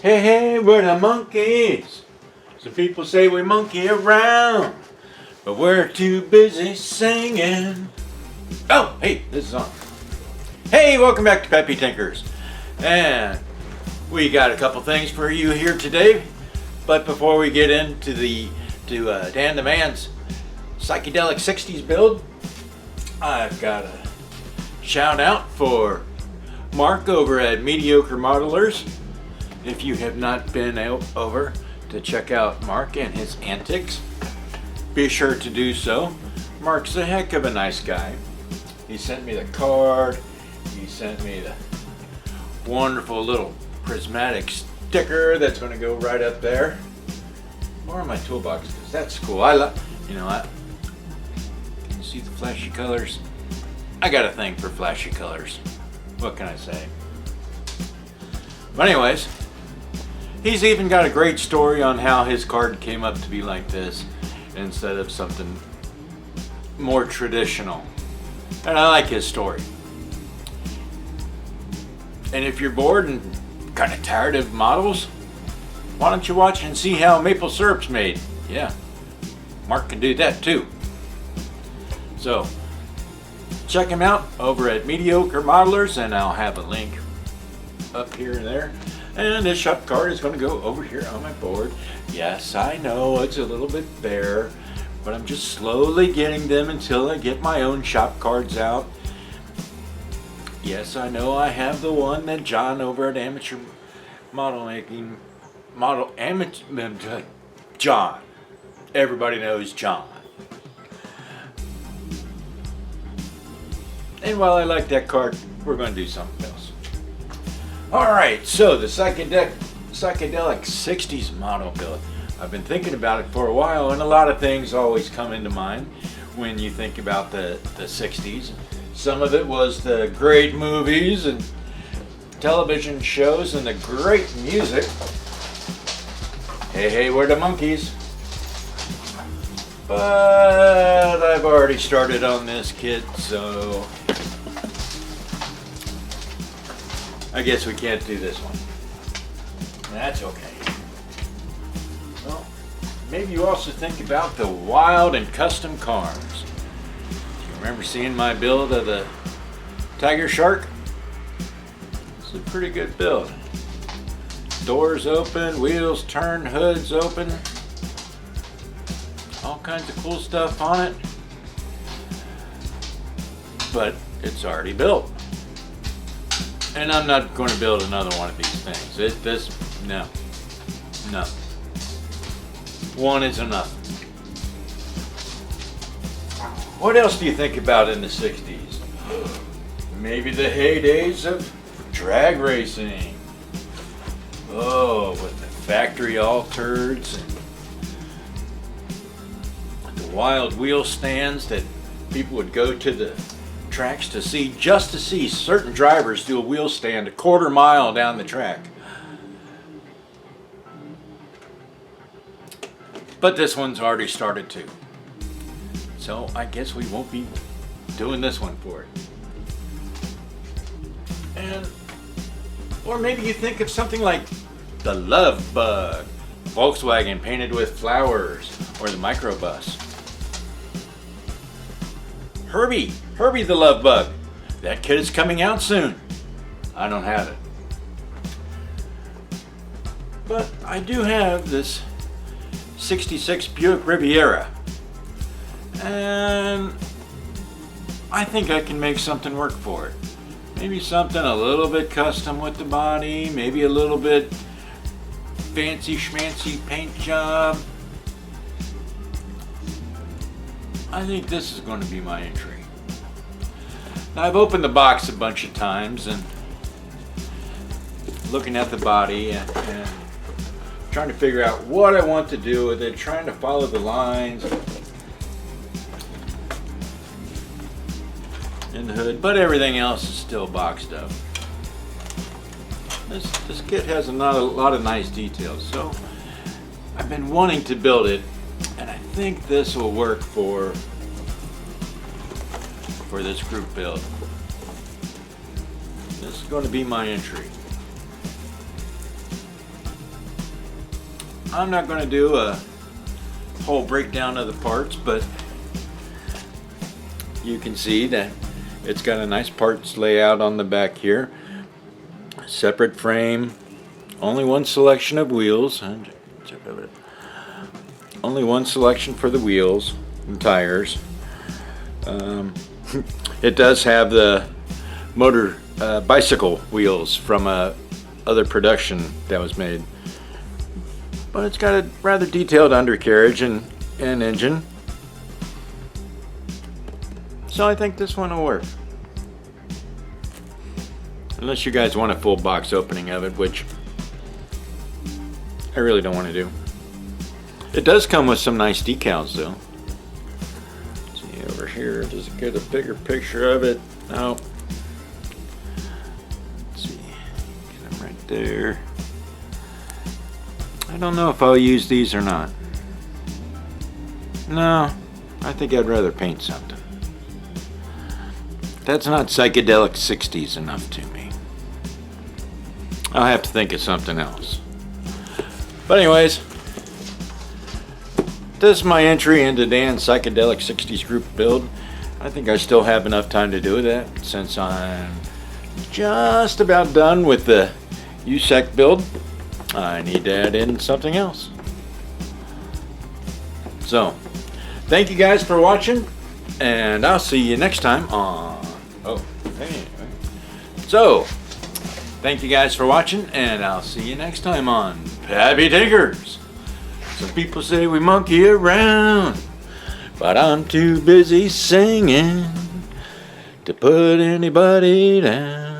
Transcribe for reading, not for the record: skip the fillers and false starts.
Hey, hey, we're the monkeys. Some people say we monkey around, but we're too busy singing. Oh, hey, this is on. Hey, welcome back to Pappy Tinkers. And we got a couple things for you here today. But before we get into Dan the Man's Psychedelic 60s build, I've got a shout out for Mark over at Mediocre Modelers. If you have not been over to check out Mark and his antics, be sure to do so. Mark's a heck of a nice guy. He sent me the card. He sent me the wonderful little prismatic sticker that's going to go right up there. More on my toolbox because that's cool. I love, can you see the flashy colors? I got a thing for flashy colors. What can I say? But anyways, he's even got a great story on how his card came up to be like this instead of something more traditional. And I like his story. And if you're bored and kind of tired of models, why don't you watch and see how maple syrup's made? Yeah, Mark can do that too. So, check him out over at Mediocre Modelers, and I'll have a link up here and there. And this shop card is going to go over here on my board. Yes, I know it's a little bit bare, but I'm just slowly getting them until I get my own shop cards out. Yes, I know I have the one that John over at Amateur John. Everybody knows John. And while I like that card, we're going to do something else. Alright, so the Psychedelic 60s model build. I've been thinking about it for a while, and a lot of things always come into mind when you think about the 60s. Some of it was the great movies and television shows and the great music. Hey, hey, we're the monkeys. But I've already started on this kit, so I guess we can't do this one. That's okay. Well, maybe you also think about the wild and custom cars. Do you remember seeing my build of the Tiger Shark? It's a pretty good build. Doors open, wheels turn, hoods open. All kinds of cool stuff on it. But it's already built. And I'm not going to build another one of these things. No. One is enough. What else do you think about in the 60s? Maybe the heydays of drag racing. Oh, with the factory altereds and the wild wheel stands that people would go to the tracks to see, just to see certain drivers do a wheel stand a quarter mile down the track. But this one's already started too. So I guess we won't be doing this one for it. And, or maybe you think of something like the Love Bug, Volkswagen painted with flowers, or the Microbus. Herbie the Love Bug. That kit is coming out soon. I don't have it. But I do have this 66 Buick Riviera. And I think I can make something work for it. Maybe something a little bit custom with the body, maybe a little bit fancy schmancy paint job. I think this is going to be my entry. Now, I've opened the box a bunch of times and looking at the body and trying to figure out what I want to do with it, trying to follow the lines in the hood, but everything else is still boxed up. This kit has a lot of nice details, so I've been wanting to build it, and I think this will work for this group build. This is going to be my entry. I'm not going to do a whole breakdown of the parts, but you can see that it's got a nice parts layout on the back here. Separate frame, only one selection of wheels, only one selection for the wheels and tires. It does have the motor bicycle wheels from other production that was made, but it's got a rather detailed undercarriage and engine, so I think this one will work. Unless you guys want a full box opening of it, which I really don't want to do. It does come with some nice decals though. Let's see over here, does it get a bigger picture of it? No. Let's see, get them right there. I don't know if I'll use these or not. No, I think I'd rather paint something. That's not psychedelic 60s enough to me. I'll have to think of something else. But anyways, this is my entry into Dan's Psychedelic 60s group build. I think I still have enough time to do that since I'm just about done with the USEC build. I need to add in something else. So, thank you guys for watching, and I'll see you next time on... So, thank you guys for watching, and I'll see you next time on Pappy Tinkers. Some people say we monkey around, but I'm too busy singing to put anybody down.